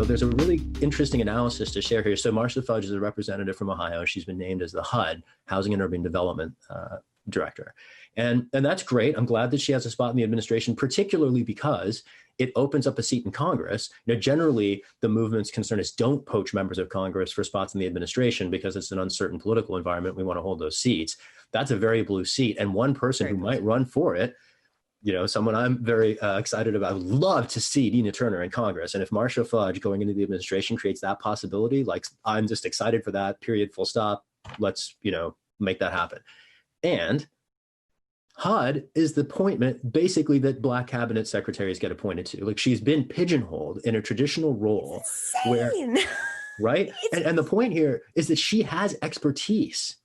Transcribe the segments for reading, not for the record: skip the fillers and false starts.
though there's a really interesting analysis to share here. So Marcia Fudge is a representative from Ohio. She's been named as the HUD, Housing and Urban Development Director. And that's great. I'm glad that she has a spot in the administration, particularly because it opens up a seat in Congress. Generally, the movement's concern is don't poach members of Congress for spots in the administration because it's an uncertain political environment. We want to hold those seats. That's a very blue seat. And one person who might run for it, someone I'm very excited about, I would love to see Nina Turner in Congress. And if Marcia Fudge going into the administration creates that possibility, I'm just excited for that, period, full stop. Let's, make that happen. And HUD is the appointment basically that Black cabinet secretaries get appointed to. She's been pigeonholed in a traditional role where, right? And the point here is that she has expertise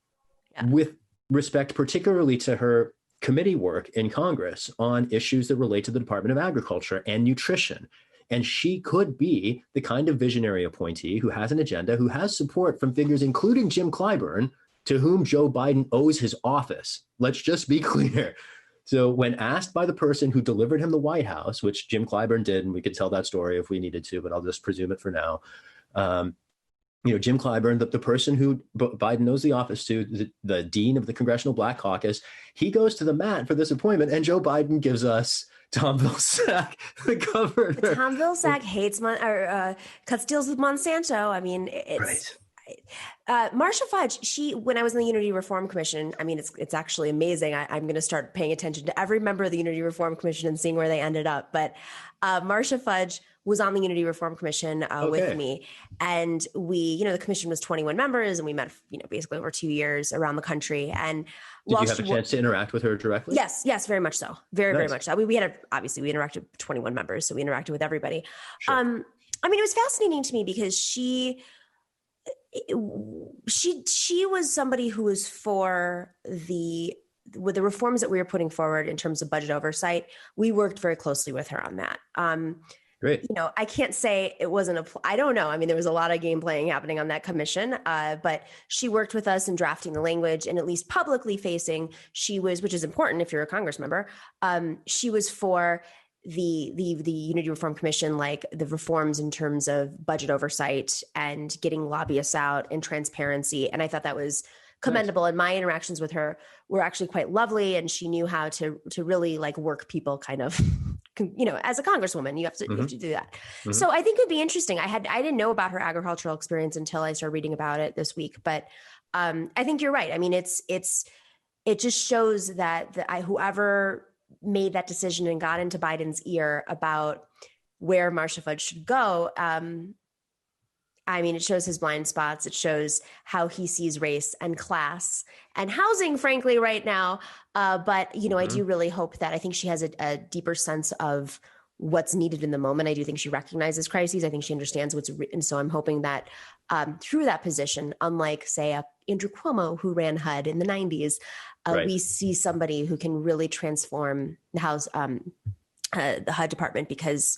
with respect particularly to her committee work in Congress on issues that relate to the Department of Agriculture and nutrition. And she could be the kind of visionary appointee who has an agenda, who has support from figures including Jim Clyburn, to whom Joe Biden owes his office. Let's just be clear. So when asked by the person who delivered him the White House, which Jim Clyburn did, and we could tell that story if we needed to, but I'll just presume it for now. Jim Clyburn, the person who Biden owes the office to, the dean of the Congressional Black Caucus, he goes to the mat for this appointment, and Joe Biden gives us Tom Vilsack, the governor. Tom Vilsack hates cuts deals with Monsanto. I mean, it's right. Marcia Fudge, when I was in the Unity Reform Commission, I mean, it's actually amazing. I'm going to start paying attention to every member of the Unity Reform Commission and seeing where they ended up. But Marcia Fudge was on the Unity Reform Commission with me. And we, the commission was 21 members and we met, basically over 2 years around the country. And did you have a chance to interact with her directly? Yes, very much so. Very much so. We obviously we interacted with 21 members, so we interacted with everybody. Sure. I mean, it was fascinating to me because she was somebody who was for with the reforms that we were putting forward in terms of budget oversight. We worked very closely with her on that. Great. I can't say it wasn't I don't know. I mean, there was a lot of game playing happening on that commission, but she worked with us in drafting the language and at least publicly facing, which is important if you're a Congress member, she was for the Unity Reform Commission, like the reforms in terms of budget oversight and getting lobbyists out and transparency. And I thought that was commendable. Nice. And my interactions with her were actually quite lovely. And she knew how to really work people kind of, as a Congresswoman, you have to do that. Mm-hmm. So I think it'd be interesting. I didn't know about her agricultural experience until I started reading about it this week, but I think you're right. I mean, it just shows that whoever made that decision and got into Biden's ear about where Marcia Fudge should go. I mean, it shows his blind spots. It shows how he sees race and class and housing, frankly, right now. But, I do really hope that I think she has a deeper sense of what's needed in the moment. I do think she recognizes crises. I think she understands what's written. So I'm hoping that through that position, unlike, say, Andrew Cuomo, who ran HUD in the 90s, we see somebody who can really transform the HUD department because,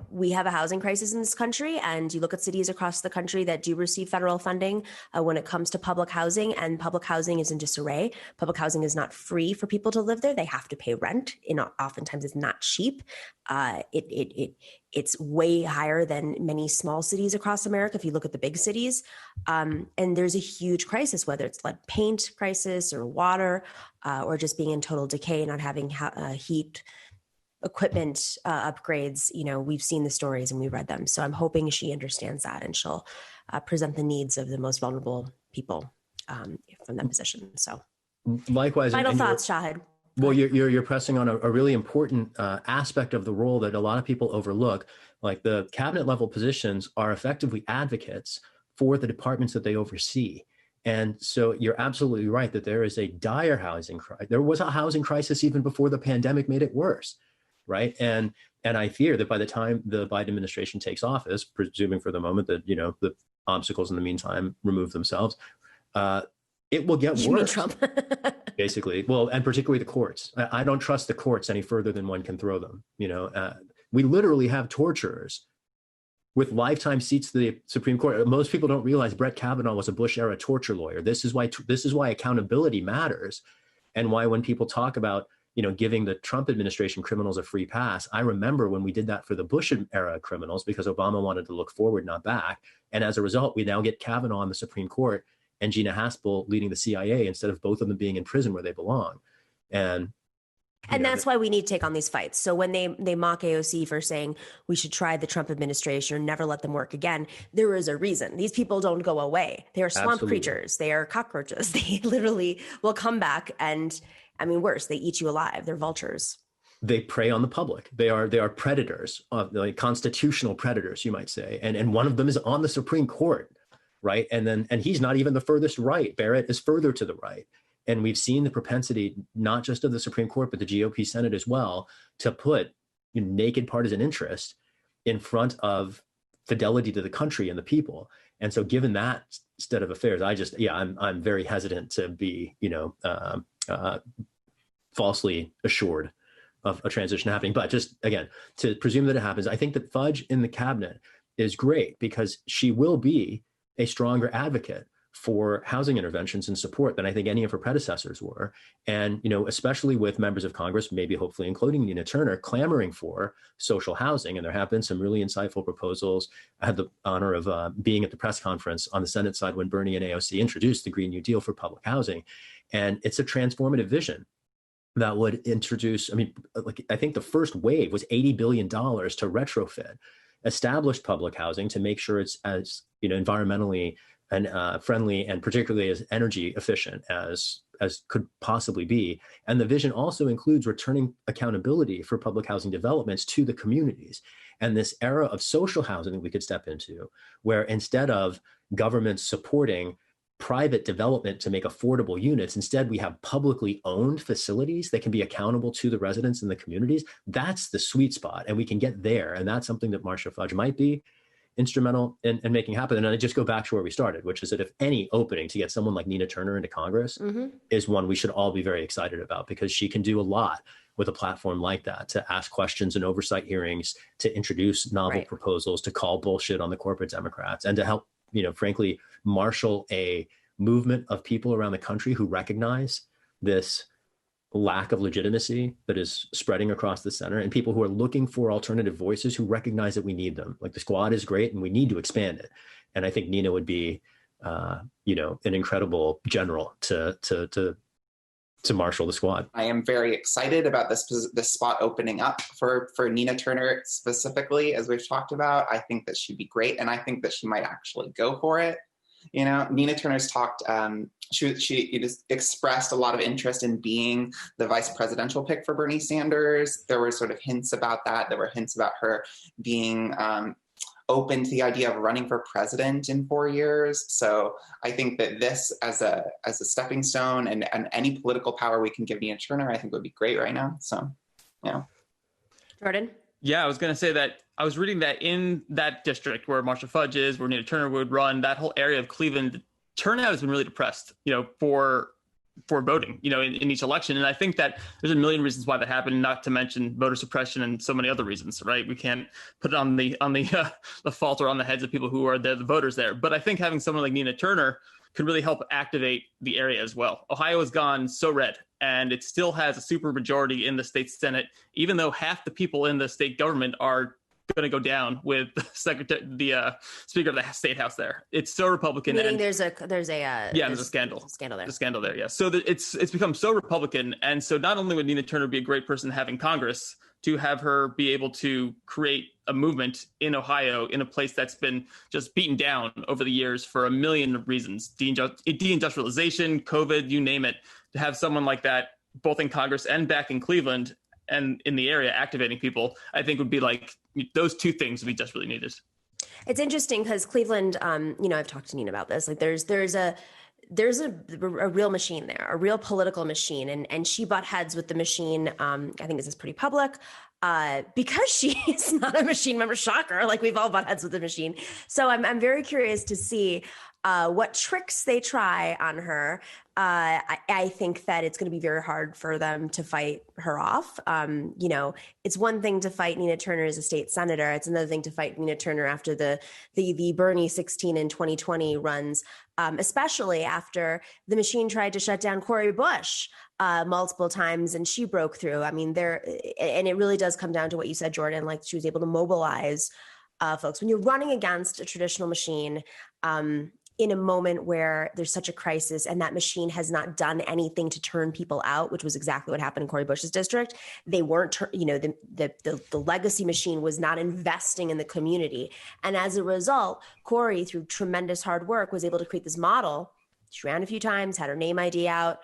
we have a housing crisis in this country, and you look at cities across the country that do receive federal funding when it comes to public housing, and public housing is in disarray. Public housing is not free for people to live there. They have to pay rent. Oftentimes it's not cheap. It's way higher than many small cities across America if you look at the big cities. And there's a huge crisis, whether it's lead paint crisis or water or just being in total decay, not having heat, equipment upgrades. We've seen the stories and we read them. So I'm hoping she understands that and she'll present the needs of the most vulnerable people from that position. So likewise. Final thoughts, Shahid. Well, you're pressing on a really important aspect of the role that a lot of people overlook. Like the cabinet level positions are effectively advocates for the departments that they oversee. And so you're absolutely right that there is a dire housing crisis. There was a housing crisis even before the pandemic made it worse. Right. And I fear that by the time the Biden administration takes office, presuming for the moment that, the obstacles in the meantime remove themselves, it will get worse. Trump. Basically. Well, and particularly the courts. I don't trust the courts any further than one can throw them. We literally have torturers with lifetime seats to the Supreme Court. Most people don't realize Brett Kavanaugh was a Bush era torture lawyer. This is why accountability matters. And why when people talk about giving the Trump administration criminals a free pass. I remember when we did that for the Bush era criminals because Obama wanted to look forward, not back. And as a result, we now get Kavanaugh on the Supreme Court and Gina Haspel leading the CIA instead of both of them being in prison where they belong. And that's why we need to take on these fights. So when they mock AOC for saying we should try the Trump administration or never let them work again, there is a reason. These people don't go away. They are swamp creatures. They are cockroaches. They literally will come back and, I mean, worse, they eat you alive. They're vultures. They prey on the public. They are predators, like constitutional predators, you might say. And one of them is on the Supreme Court, right? And he's not even the furthest right. Barrett is further to the right. And we've seen the propensity, not just of the Supreme Court, but the GOP Senate as well, to put naked partisan interest in front of fidelity to the country and the people. And so given that state of affairs, I'm very hesitant to be, falsely assured of a transition happening. But just, again, to presume that it happens, I think that Fudge in the cabinet is great because she will be a stronger advocate for housing interventions and support than I think any of her predecessors were. And, especially with members of Congress, maybe hopefully including Nina Turner, clamoring for social housing. And there have been some really insightful proposals. I had the honor of being at the press conference on the Senate side when Bernie and AOC introduced the Green New Deal for public housing. And it's a transformative vision that would introduce, I think the first wave was $80 billion to retrofit established public housing to make sure it's as, environmentally and friendly and particularly as energy efficient as could possibly be. And the vision also includes returning accountability for public housing developments to the communities. And this era of social housing that we could step into, where instead of governments supporting private development to make affordable units, instead we have publicly owned facilities that can be accountable to the residents and the communities. That's the sweet spot, and we can get there. And that's something that Marcia Fudge might be instrumental in making happen. And I just go back to where we started, which is that if any opening to get someone like Nina Turner into Congress is one we should all be very excited about, because she can do a lot with a platform like that, to ask questions and oversight hearings, to introduce novel proposals, to call bullshit on the corporate Democrats, and to help, frankly, marshal a movement of people around the country who recognize this lack of legitimacy that is spreading across the center, and people who are looking for alternative voices who recognize that we need them. Like, the squad is great and we need to expand it. And I think Nina would be, an incredible general to marshal the squad. I am very excited about this spot opening up for Nina Turner specifically, as we've talked about. I think that she'd be great, and I think that she might actually go for it. Nina Turner's talked, she just expressed a lot of interest in being the vice presidential pick for Bernie Sanders. There were sort of hints about that. There were hints about her being open to the idea of running for president in 4 years. So I think that this as a stepping stone and any political power we can give Nina Turner, I think would be great right now. So, Jordan? Yeah, I was going to say that I was reading that in that district where Marcia Fudge is, where Nina Turner would run, that whole area of Cleveland, turnout has been really depressed, for voting, in each election. And I think that there's a million reasons why that happened, not to mention voter suppression and so many other reasons, right? We can't put it on the fault or on the heads of people who are the voters there. But I think having someone like Nina Turner could really help activate the area as well. Ohio has gone so red, and it still has a super majority in the state Senate, even though half the people in the state government are going to go down with the Speaker of the State House there. It's so Republican. Meaning there's a scandal. Scandal there. The scandal there, yeah. So it's become so Republican, and so not only would Nina Turner be a great person to have in Congress, to have her be able to create a movement in Ohio, in a place that's been just beaten down over the years for a million reasons, deindustrialization, COVID, you name it, to have someone like that both in Congress and back in Cleveland and in the area activating people, I think would be like, those two things would be desperately needed. It's interesting because Cleveland, I've talked to Nina about this. Like, there's a real machine there, a real political machine, and she butt heads with the machine. I think this is pretty public, because she is not a machine member. Shocker! Like, we've all butt heads with the machine. So I'm very curious to see what tricks they try on her. I think that it's going to be very hard for them to fight her off. It's one thing to fight Nina Turner as a state senator. It's another thing to fight Nina Turner after the Bernie 16 and 2020 runs, especially after the machine tried to shut down Cori Bush multiple times and she broke through. I mean, and it really does come down to what you said, Jordan, like she was able to mobilize folks. When you're running against a traditional machine, in a moment where there's such a crisis and that machine has not done anything to turn people out, which was exactly what happened in Cori Bush's district. They weren't, the legacy machine was not investing in the community. And as a result, Cori, through tremendous hard work, was able to create this model. She ran a few times, had her name ID out,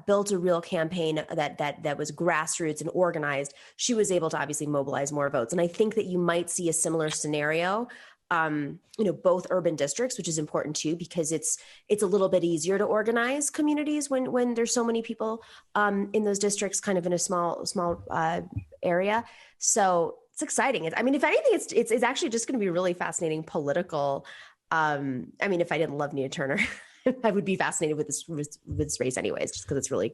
built a real campaign that was grassroots and organized. She was able to obviously mobilize more votes. And I think that you might see a similar scenario both urban districts, which is important too, because it's a little bit easier to organize communities when there's so many people in those districts, kind of in a small area. So it's exciting. If anything, it's actually just going to be really fascinating political. If I didn't love Nina Turner, I would be fascinated with this race anyways, just because it's really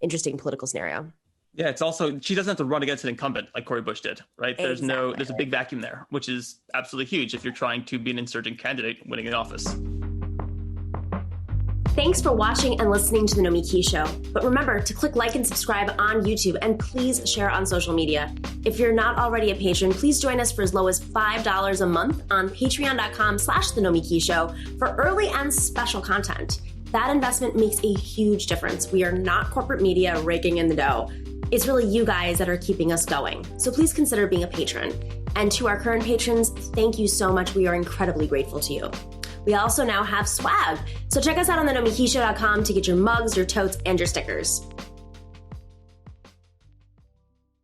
interesting political scenario. Yeah, it's also, she doesn't have to run against an incumbent like Cori Bush did, right? There's a big vacuum there, which is absolutely huge if you're trying to be an insurgent candidate winning an office. Thanks for watching and listening to The Nomiki Show. But remember to click like and subscribe on YouTube and please share on social media. If you're not already a patron, please join us for as low as $5 a month on patreon.com/The Nomiki Show for early and special content. That investment makes a huge difference. We are not corporate media raking in the dough. It's really you guys that are keeping us going. So please consider being a patron. And to our current patrons, thank you so much. We are incredibly grateful to you. We also now have swag. So check us out on thenomikishow.com to get your mugs, your totes, and your stickers.